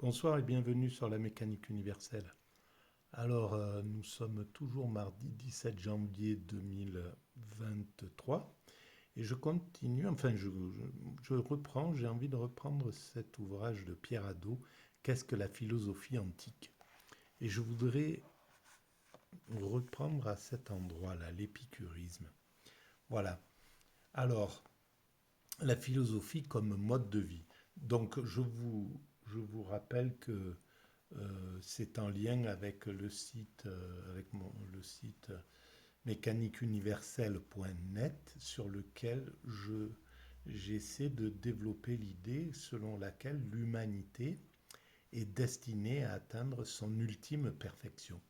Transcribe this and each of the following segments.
Bonsoir et bienvenue sur la mécanique universelle. Alors, nous sommes toujours mardi 17 janvier 2023 et je continue, je reprends, j'ai envie de reprendre cet ouvrage de Pierre Hadot, Qu'est-ce que la philosophie antique? Et je voudrais reprendre à cet endroit-là, l'épicurisme. Voilà. Alors, la philosophie comme mode de vie. Donc, je vous rappelle que c'est en lien avec le site, le site mécaniqueuniverselle.net sur lequel j'essaie de développer l'idée selon laquelle l'humanité est destinée à atteindre son ultime perfection.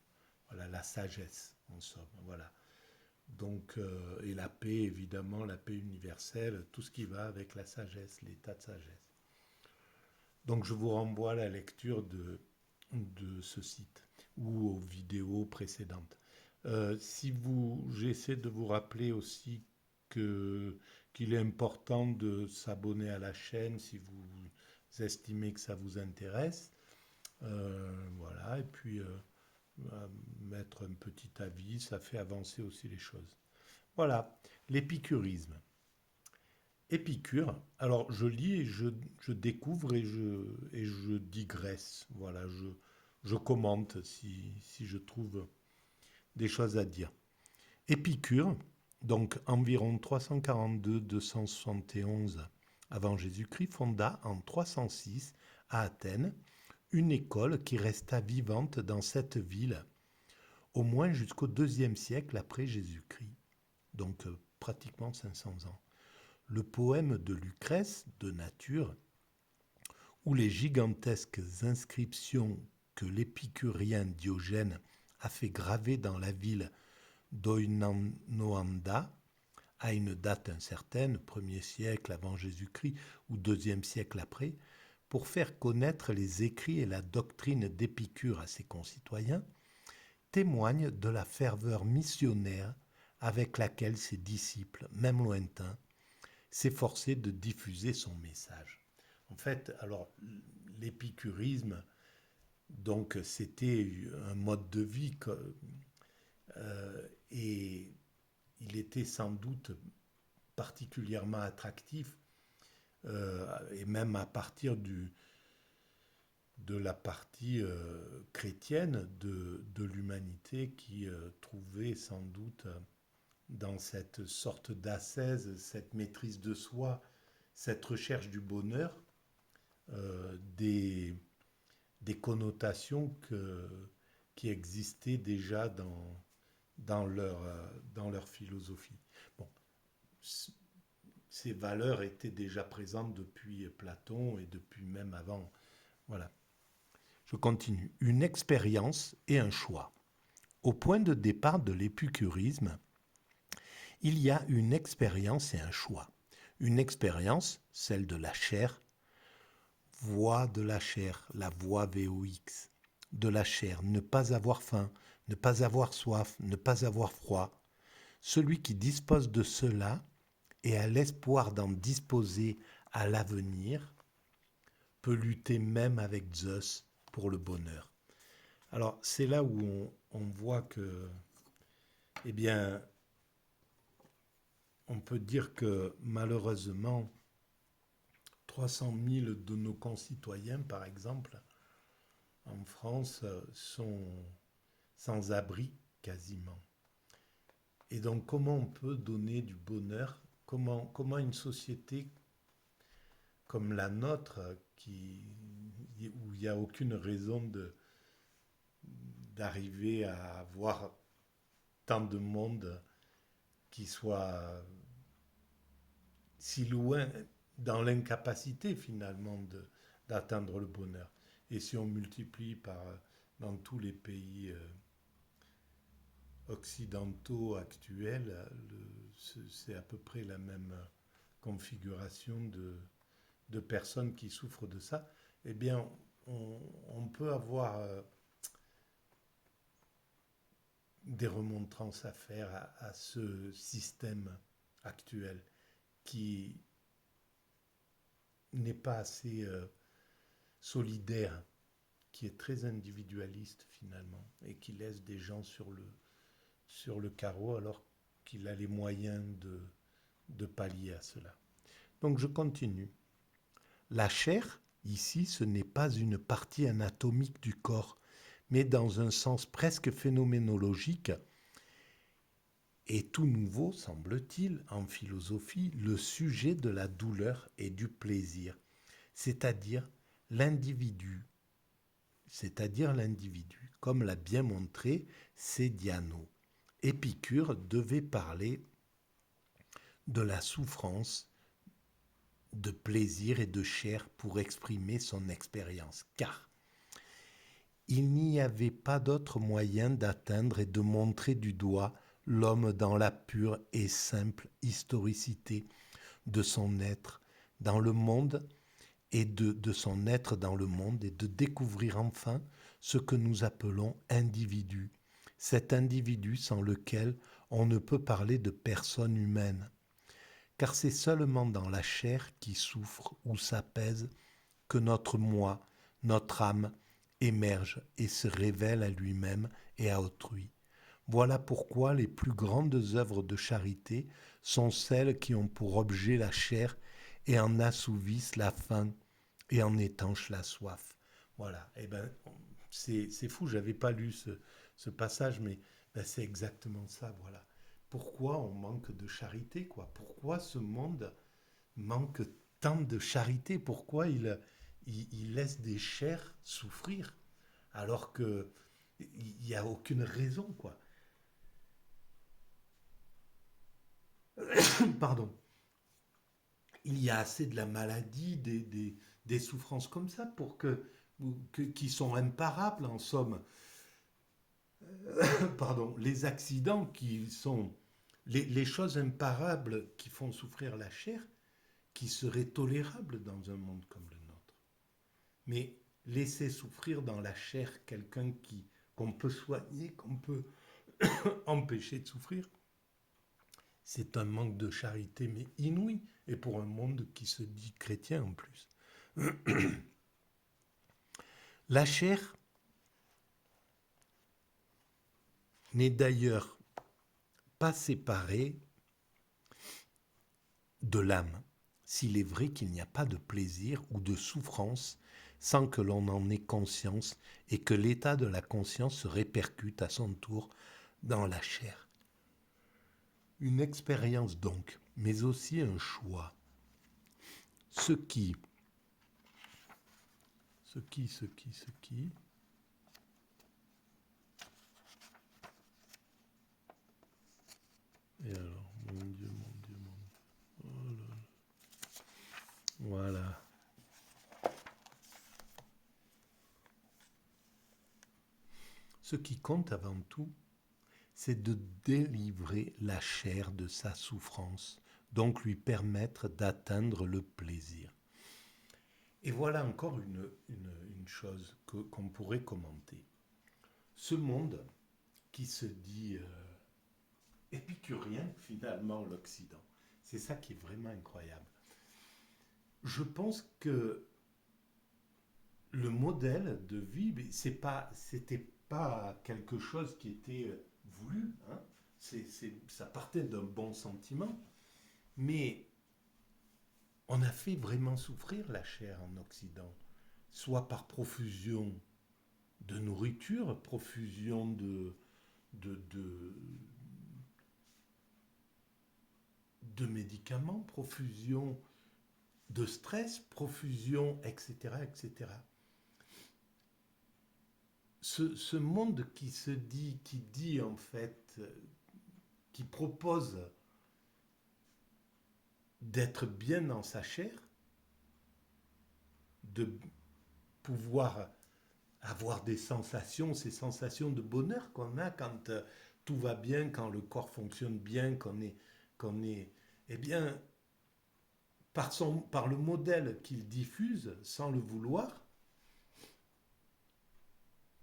Voilà, la sagesse, en somme. Voilà. Donc, et la paix, évidemment, la paix universelle, tout ce qui va avec la sagesse, l'état de sagesse. Donc, je vous renvoie à la lecture de ce site ou aux vidéos précédentes. J'essaie de vous rappeler aussi que qu'il est important de s'abonner à la chaîne si vous estimez que ça vous intéresse. Voilà, et puis mettre un petit avis, ça fait avancer aussi les choses. Voilà, l'épicurisme. Épicure, alors je lis et je découvre et je digresse. Voilà, je commente si je trouve des choses à dire. Épicure, donc environ 342-271 avant Jésus-Christ, fonda en 306 à Athènes une école qui resta vivante dans cette ville au moins jusqu'au IIe siècle après Jésus-Christ, donc pratiquement 500 ans. Le poème de Lucrèce, de nature, où les gigantesques inscriptions que l'épicurien Diogène a fait graver dans la ville d'Oinanoanda, à une date incertaine, 1er siècle avant Jésus-Christ ou 2e siècle après, pour faire connaître les écrits et la doctrine d'Épicure à ses concitoyens, témoignent de la ferveur missionnaire avec laquelle ses disciples, même lointains, s'efforçaient de diffuser son message. En fait, alors, l'épicurisme, donc, c'était un mode de vie et il était sans doute particulièrement attractif et même à partir de la partie chrétienne de l'humanité qui trouvait sans doute dans cette sorte d'ascèse, cette maîtrise de soi, cette recherche du bonheur, des, des connotations qui existaient déjà dans leur philosophie. Bon, ces valeurs étaient déjà présentes depuis Platon et depuis même avant. Voilà. Je continue. Une expérience et un choix. Au point de départ de l'épicurisme, il y a une expérience et un choix. Une expérience, celle de la chair, voie de la chair, la voie VOX, de la chair, ne pas avoir faim, ne pas avoir soif, ne pas avoir froid. Celui qui dispose de cela et a l'espoir d'en disposer à l'avenir peut lutter même avec Zeus pour le bonheur. Alors c'est là où on voit que, eh bien, on peut dire que malheureusement, 300 000 de nos concitoyens, par exemple, en France, sont sans abri quasiment. Et donc comment on peut donner du bonheur, comment une société comme la nôtre, où il n'y a aucune raison d'arriver à avoir tant de monde qui soit si loin dans l'incapacité finalement d'atteindre le bonheur. Et si on multiplie dans tous les pays occidentaux actuels, c'est à peu près la même configuration de personnes qui souffrent de ça, eh bien, on peut avoir des remontrances à faire à ce système actuel qui n'est pas assez solidaire qui est très individualiste finalement et qui laisse des gens sur le carreau alors qu'il a les moyens de pallier à cela. Donc je continue. La chair, ici, ce n'est pas une partie anatomique du corps, mais dans un sens presque phénoménologique, est tout nouveau, semble-t-il, en philosophie, le sujet de la douleur et du plaisir, c'est-à-dire l'individu, comme l'a bien montré Sédiano. Épicure devait parler de la souffrance, de plaisir et de chair pour exprimer son expérience, car il n'y avait pas d'autre moyen d'atteindre et de montrer du doigt l'homme dans la pure et simple historicité de son être dans le monde et de son être dans le monde et de découvrir enfin ce que nous appelons individu, cet individu sans lequel on ne peut parler de personne humaine, car c'est seulement dans la chair qui souffre ou s'apaise que notre moi, notre âme, émerge et se révèle à lui-même et à autrui. Voilà pourquoi les plus grandes œuvres de charité sont celles qui ont pour objet la chair et en assouvissent la faim et en étanchent la soif. Voilà, et ben c'est fou, j'avais pas lu ce passage, mais ben, c'est exactement ça, voilà. Pourquoi on manque de charité, quoi? Pourquoi ce monde manque tant de charité? Pourquoi il laisse des chairs souffrir alors que il n'y a aucune raison, quoi. Pardon. Il y a assez de la maladie, des souffrances comme ça pour qui sont imparables en somme. Pardon, les accidents qui sont les choses imparables qui font souffrir la chair, qui seraient tolérables dans un monde comme le nôtre. Mais laisser souffrir dans la chair quelqu'un qu'on peut soigner, qu'on peut empêcher de souffrir, c'est un manque de charité, mais inouï, et pour un monde qui se dit chrétien en plus. La chair n'est d'ailleurs pas séparée de l'âme, s'il est vrai qu'il n'y a pas de plaisir ou de souffrance sans que l'on en ait conscience et que l'état de la conscience se répercute à son tour dans la chair. Une expérience donc, mais aussi un choix. Ce qui. Et alors, mon Dieu, mon Dieu, mon Dieu. Oh là là. Voilà. Ce qui compte avant tout, c'est de délivrer la chair de sa souffrance, donc lui permettre d'atteindre le plaisir. Et voilà encore une chose qu'on pourrait commenter. Ce monde qui se dit épicurien, finalement, l'Occident, c'est ça qui est vraiment incroyable. Je pense que le modèle de vie, c'était pas quelque chose qui était voulu, hein. Ça partait d'un bon sentiment, mais on a fait vraiment souffrir la chair en Occident, soit par profusion de nourriture, profusion de, de, de médicaments, profusion de stress, profusion, etc., etc. Ce monde qui dit en fait, qui propose d'être bien dans sa chair, de pouvoir avoir des sensations, ces sensations de bonheur qu'on a quand tout va bien, quand le corps fonctionne bien, qu'on est, eh bien, par le modèle qu'il diffuse, sans le vouloir,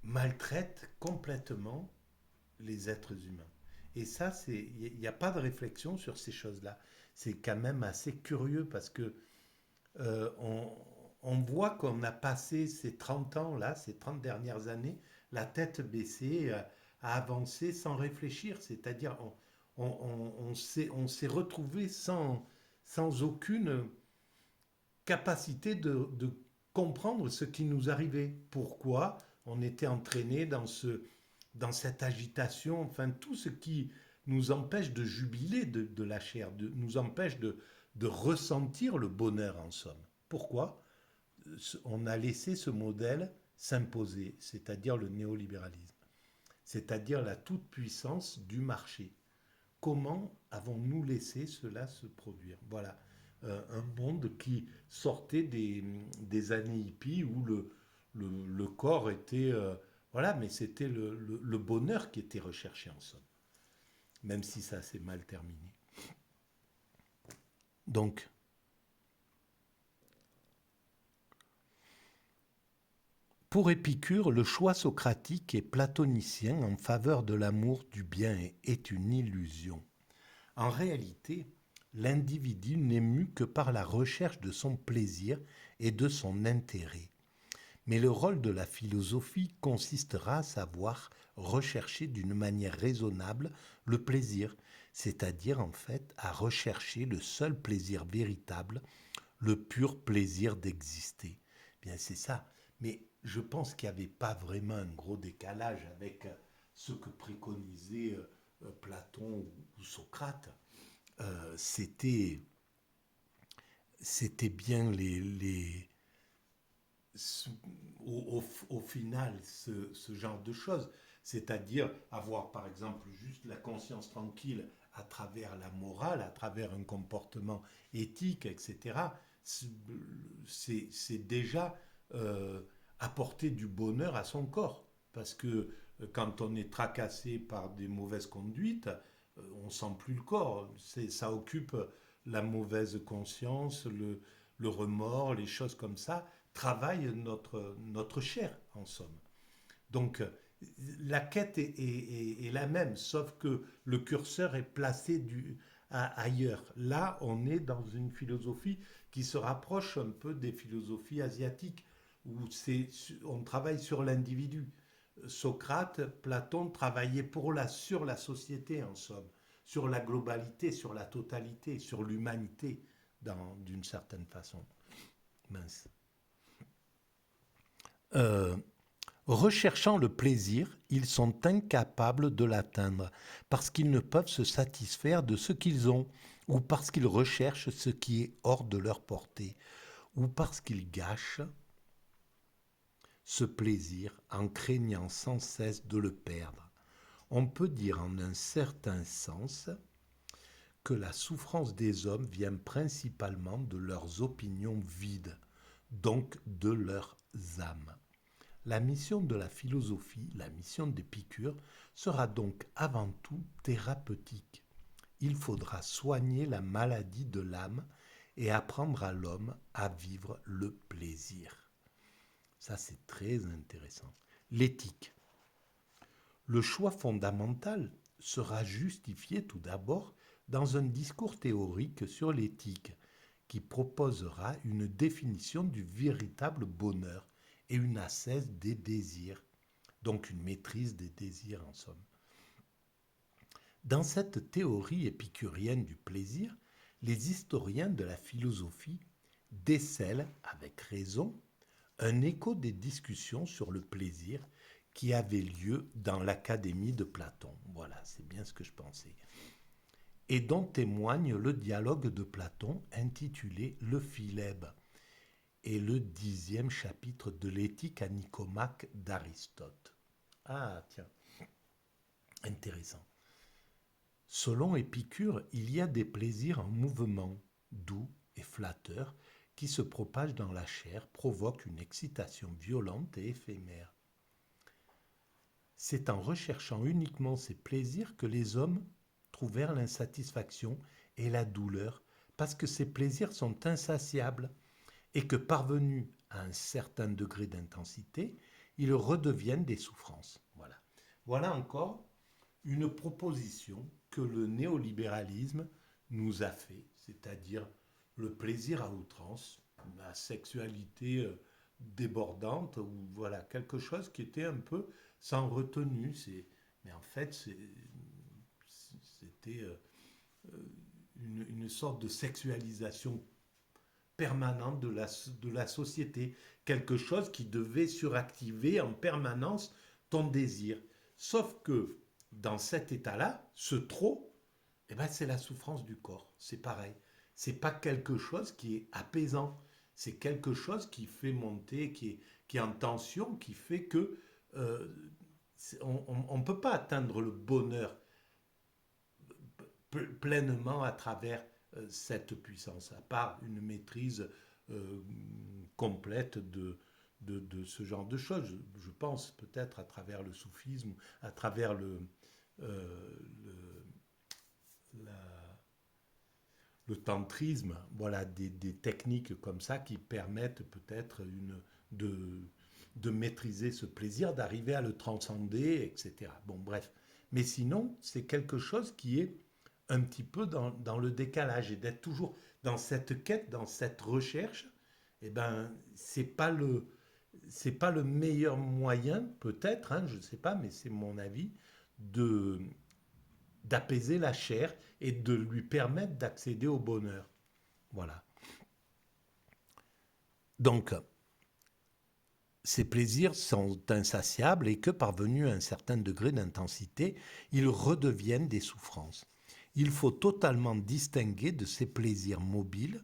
maltraite complètement les êtres humains. Et ça, il n'y a pas de réflexion sur ces choses-là. C'est quand même assez curieux parce que euh, on, on voit qu'on a passé ces 30 ans-là, ces 30 dernières années, la tête baissée, à avancer sans réfléchir. C'est-à-dire, on s'est retrouvé sans aucune capacité de comprendre ce qui nous arrivait. Pourquoi on était entraîné dans cette agitation, enfin tout ce qui nous empêche de jubiler de la chair, nous empêche de ressentir le bonheur en somme. Pourquoi on a laissé ce modèle s'imposer, c'est-à-dire le néolibéralisme, c'est-à-dire la toute-puissance du marché. Comment avons-nous laissé cela se produire? Voilà, un monde qui sortait des années hippies où le corps était... voilà, mais c'était le bonheur qui était recherché en somme, même si ça s'est mal terminé. Donc, pour Épicure, le choix socratique et platonicien en faveur de l'amour du bien est une illusion. En réalité, l'individu n'est mu que par la recherche de son plaisir et de son intérêt. Mais le rôle de la philosophie consistera à savoir rechercher d'une manière raisonnable le plaisir, c'est-à-dire en fait à rechercher le seul plaisir véritable, le pur plaisir d'exister. Bien, c'est ça. Mais je pense qu'il n'y avait pas vraiment un gros décalage avec ce que préconisait Platon ou Socrate. C'était bien au final ce genre de choses. C'est-à-dire avoir par exemple juste la conscience tranquille à travers la morale, à travers un comportement éthique, etc. C'est déjà apporter du bonheur à son corps. Parce que quand on est tracassé par des mauvaises conduites, on sent plus le corps. Ça occupe la mauvaise conscience, le remords, les choses comme ça, travaillent notre chair, en somme. Donc, la quête est la même, sauf que le curseur est placé ailleurs. Là, on est dans une philosophie qui se rapproche un peu des philosophies asiatiques, où on travaille sur l'individu. Socrate, Platon travaillaient sur la société, en somme, sur la globalité, sur la totalité, sur l'humanité, d'une certaine façon. Mince. Euh, Recherchant le plaisir, ils sont incapables de l'atteindre, parce qu'ils ne peuvent se satisfaire de ce qu'ils ont, ou parce qu'ils recherchent ce qui est hors de leur portée, ou parce qu'ils gâchent ce plaisir en craignant sans cesse de le perdre. On peut dire en un certain sens que la souffrance des hommes vient principalement de leurs opinions vides, donc de leurs âmes. La mission de la philosophie, la mission d'Épicure, sera donc avant tout thérapeutique. Il faudra soigner la maladie de l'âme et apprendre à l'homme à vivre le plaisir. Ça, c'est très intéressant. L'éthique. Le choix fondamental sera justifié tout d'abord dans un discours théorique sur l'éthique qui proposera une définition du véritable bonheur et une ascèse des désirs, donc une maîtrise des désirs en somme. Dans cette théorie épicurienne du plaisir, les historiens de la philosophie décèlent, avec raison, un écho des discussions sur le plaisir qui avaient lieu dans l'Académie de Platon. Voilà, c'est bien ce que je pensais. Et dont témoigne le dialogue de Platon intitulé Le Philèbe et le 10e chapitre de l'éthique à Nicomaque d'Aristote. Ah, tiens, intéressant. Selon Épicure, il y a des plaisirs en mouvement, doux et flatteurs, qui se propagent dans la chair, provoquent une excitation violente et éphémère. C'est en recherchant uniquement ces plaisirs que les hommes trouvèrent l'insatisfaction et la douleur, parce que ces plaisirs sont insatiables et que parvenus à un certain degré d'intensité, ils redeviennent des souffrances. Voilà. Voilà encore une proposition que le néolibéralisme nous a fait, c'est-à-dire le plaisir à outrance, la sexualité débordante, ou voilà, quelque chose qui était un peu sans retenue. Mais en fait, c'était une sorte de sexualisation permanente de la société, quelque chose qui devait suractiver en permanence ton désir. Sauf que dans cet état-là, ce trop, eh ben, c'est la souffrance du corps. C'est pareil. C'est pas quelque chose qui est apaisant. C'est quelque chose qui fait monter, qui est en tension, qui fait que euh, on ne peut pas atteindre le bonheur pleinement à travers cette puissance, à part une maîtrise euh, complète de ce genre de choses. Je pense peut-être à travers le soufisme, à travers la, le tantrisme, voilà, des techniques comme ça qui permettent peut-être de, de maîtriser ce plaisir, d'arriver à le transcender, etc. Bon, bref. Mais sinon, c'est quelque chose qui est un petit peu dans le décalage et d'être toujours dans cette quête, dans cette recherche, eh ben, c'est pas le meilleur moyen, peut-être, hein, je ne sais pas, mais c'est mon avis, de, d'apaiser la chair et de lui permettre d'accéder au bonheur. Voilà. Donc, ces plaisirs sont insatiables et que, parvenus à un certain degré d'intensité, ils redeviennent des souffrances. Il faut totalement distinguer de ces plaisirs mobiles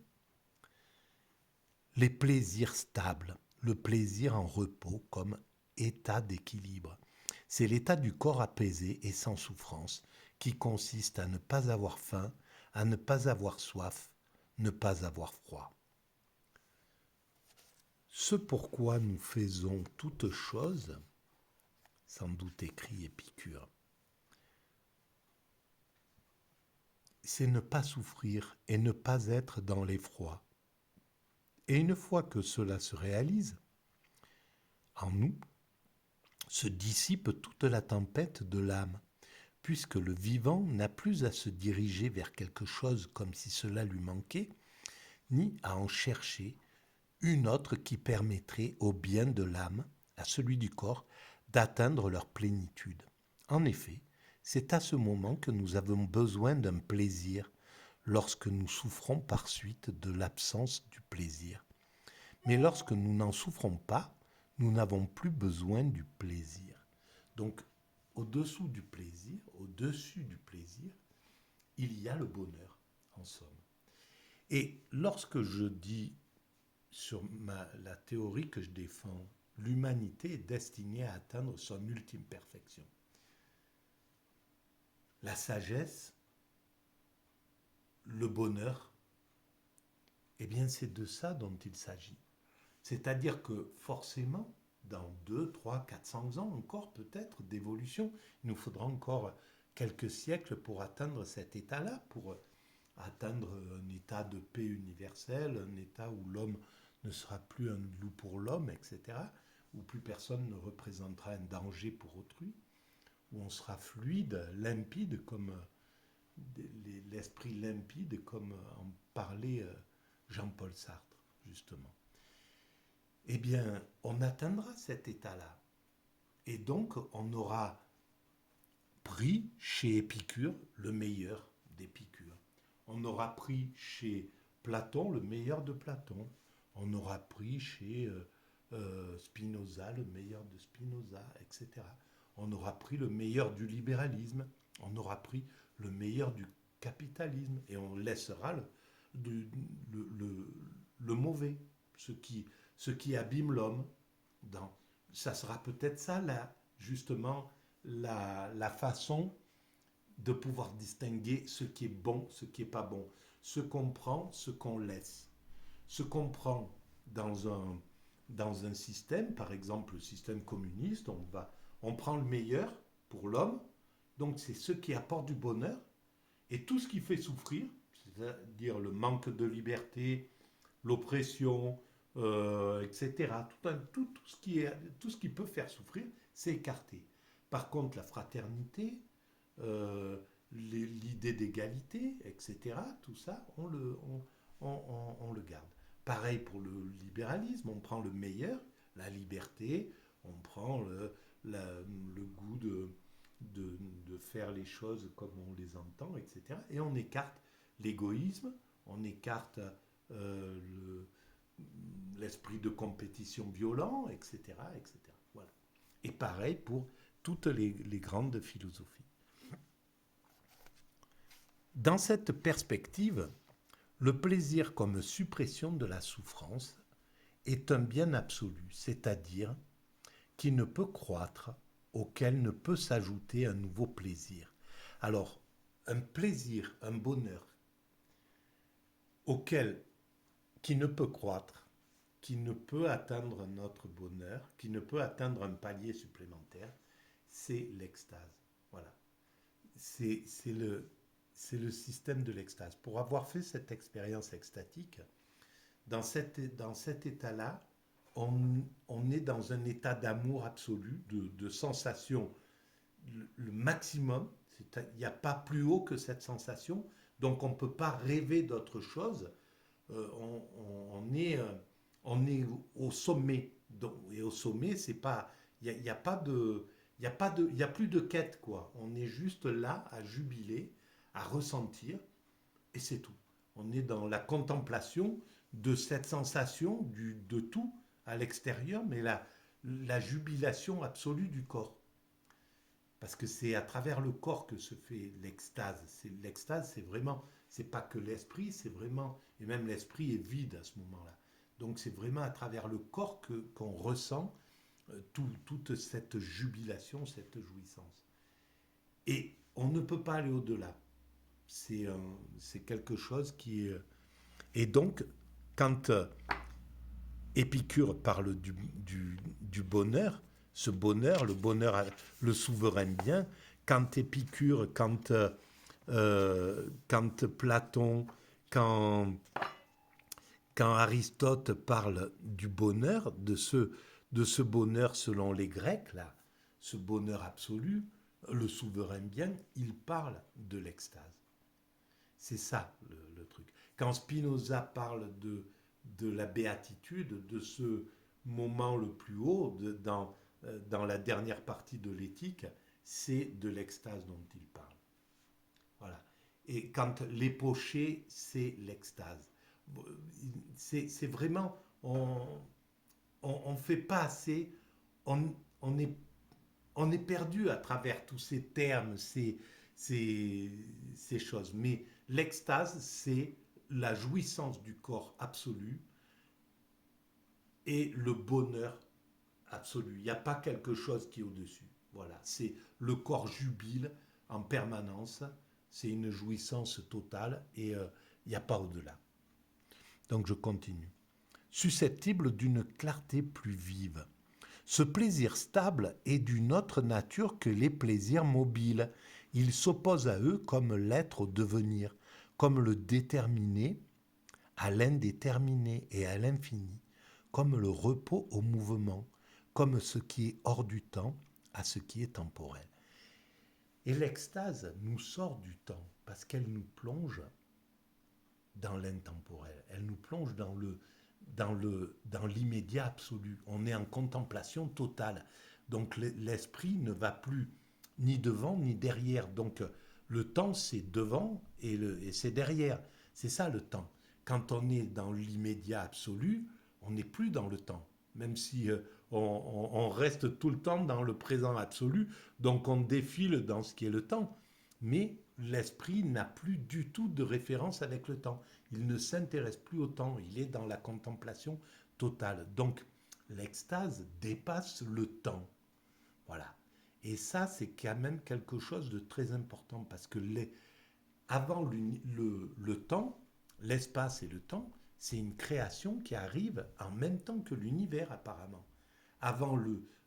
les plaisirs stables, le plaisir en repos comme état d'équilibre. C'est l'état du corps apaisé et sans souffrance qui consiste à ne pas avoir faim, à ne pas avoir soif, ne pas avoir froid. Ce pourquoi nous faisons toutes choses, sans doute écrit Épicure, c'est ne pas souffrir et ne pas être dans l'effroi. Et une fois que cela se réalise, en nous, se dissipe toute la tempête de l'âme, puisque le vivant n'a plus à se diriger vers quelque chose comme si cela lui manquait, ni à en chercher une autre qui permettrait au bien de l'âme, à celui du corps, d'atteindre leur plénitude. En effet, c'est à ce moment que nous avons besoin d'un plaisir, lorsque nous souffrons par suite de l'absence du plaisir. Mais lorsque nous n'en souffrons pas, nous n'avons plus besoin du plaisir. Donc, au-dessous du plaisir, au-dessus du plaisir, il y a le bonheur, en somme. Et lorsque je dis sur la théorie que je défends, l'humanité est destinée à atteindre son ultime perfection. La sagesse, le bonheur, eh bien c'est de ça dont il s'agit. C'est-à-dire que forcément, dans 2, 3, 400 ans encore peut-être d'évolution, il nous faudra encore quelques siècles pour atteindre cet état-là, pour atteindre un état de paix universelle, un état où l'homme ne sera plus un loup pour l'homme, etc., où plus personne ne représentera un danger pour autrui, où on sera fluide, limpide, comme l'esprit limpide, comme en parlait Jean-Paul Sartre, justement. Eh bien, on atteindra cet état-là. Et donc, on aura pris chez Épicure le meilleur d'Épicure. On aura pris chez Platon le meilleur de Platon. On aura pris chez Spinoza le meilleur de Spinoza, etc. On aura pris le meilleur du libéralisme. On aura pris le meilleur du capitalisme. Et on laissera le mauvais, ce qui abîme l'homme. Ça sera peut-être ça, là, justement, la façon de pouvoir distinguer ce qui est bon, ce qui n'est pas bon, ce qu'on prend, ce qu'on laisse. Ce qu'on prend dans un système, par exemple le système communiste, on prend le meilleur pour l'homme, donc c'est ce qui apporte du bonheur, et tout ce qui fait souffrir, c'est-à-dire le manque de liberté, l'oppression, etc. Tout ce qui peut faire souffrir, c'est écarté. Par contre, la fraternité, l'idée d'égalité, etc., tout ça, on le garde. pareil pour le libéralisme, on prend le meilleur, la liberté, on prend le goût de faire les choses comme on les entend, etc. Et on écarte l'égoïsme, on écarte l'esprit de compétition violent, etc., etc. Voilà. Et pareil pour toutes les grandes philosophies. Dans cette perspective, le plaisir comme suppression de la souffrance est un bien absolu, c'est-à-dire qui ne peut croître, auquel ne peut s'ajouter un nouveau plaisir. Alors, un plaisir, un bonheur, auquel qui ne peut croître, qui ne peut atteindre notre bonheur, qui ne peut atteindre un palier supplémentaire, c'est l'extase. Voilà. C'est le système de l'extase. Pour avoir fait cette expérience extatique, dans cet état-là, on est dans un état d'amour absolu, de sensation, le maximum. Il n'y a pas plus haut que cette sensation, donc on ne peut pas rêver d'autre chose. On est au sommet. Et au sommet, c'est pas, il y a pas de, il y a plus de quête quoi. On est juste là à jubiler, à ressentir, et c'est tout. On est dans la contemplation de cette sensation de tout à l'extérieur, mais la jubilation absolue du corps. Parce que c'est à travers le corps que se fait l'extase. L'extase, c'est vraiment, c'est pas que l'esprit, c'est vraiment, et même l'esprit est vide à ce moment-là. Donc c'est vraiment à travers le corps qu'on ressent toute cette jubilation, cette jouissance. Et on ne peut pas aller au-delà. C'est quelque chose qui est... Et donc, quand Épicure parle du bonheur, ce bonheur, le bonheur, le souverain bien, quand Épicure, quand Platon, quand Aristote parle du bonheur, de ce bonheur selon les Grecs, là, ce bonheur absolu, le souverain bien, il parle de l'extase. C'est ça le truc. Quand Spinoza parle de la béatitude, de ce moment le plus haut dans la dernière partie de l'éthique, c'est de l'extase dont il parle. Voilà. Et quand l'époché, c'est l'extase. C'est vraiment, on fait pas assez, on, on, est, on est perdu à travers tous ces termes, ces choses. Mais l'extase, c'est la jouissance du corps absolu et le bonheur absolu. Il n'y a pas quelque chose qui est au-dessus. Voilà, c'est le corps jubile en permanence, c'est une jouissance totale et il n'y a pas au-delà. Donc je continue. Susceptible d'une clarté plus vive. Ce plaisir stable est d'une autre nature que les plaisirs mobiles. Il s'oppose à eux comme l'être au devenir, comme le déterminé à l'indéterminé et à l'infini, comme le repos au mouvement, comme ce qui est hors du temps à ce qui est temporel. Et l'extase nous sort du temps parce qu'elle nous plonge dans l'intemporel, elle nous plonge dans l'immédiat absolu. On est en contemplation totale. Donc l'esprit ne va plus ni devant ni derrière. Donc le temps, c'est devant et c'est derrière. C'est ça le temps. Quand on est dans l'immédiat absolu, on n'est plus dans le temps. Même si on reste tout le temps dans le présent absolu, donc on défile dans ce qui est le temps. Mais l'esprit n'a plus du tout de référence avec le temps. Il ne s'intéresse plus au temps, il est dans la contemplation totale. Donc l'extase dépasse le temps. Voilà. Et ça, c'est quand même quelque chose de très important parce que avant le temps, l'espace et le temps, c'est une création qui arrive en même temps que l'univers apparemment. Avant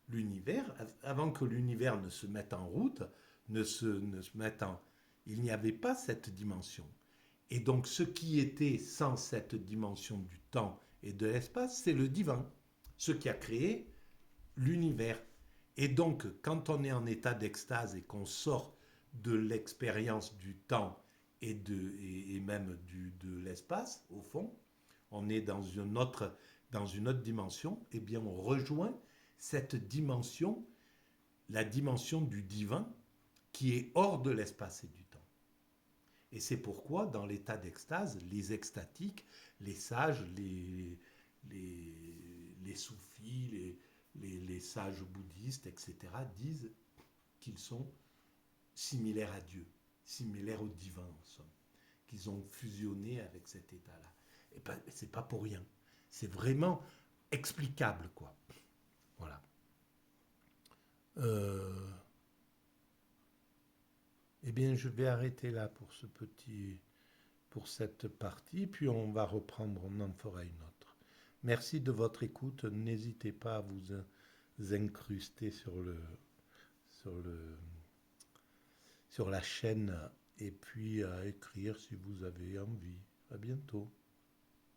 l'univers, avant que l'univers ne se mette en route, ne se mette en... Il n'y avait pas cette dimension. Et donc ce qui était sans cette dimension du temps et de l'espace, c'est le divin, ce qui a créé l'univers. Et donc quand on est en état d'extase et qu'on sort de l'expérience du temps et même de l'espace, au fond, on est dans une autre dimension, eh bien on rejoint cette dimension, la dimension du divin, qui est hors de l'espace et du temps. Et c'est pourquoi, dans l'état d'extase, les extatiques, les sages, les soufis, les sages bouddhistes, etc., disent qu'ils sont similaires à Dieu, similaires au divin en somme, qu'ils ont fusionné avec cet état-là. Et ben, c'est pas pour rien. C'est vraiment explicable, quoi. Voilà. Eh bien, je vais arrêter là pour cette partie, puis on va reprendre, on en fera une autre. Merci de votre écoute. N'hésitez pas à vous incruster sur la chaîne et puis à écrire si vous avez envie. À bientôt.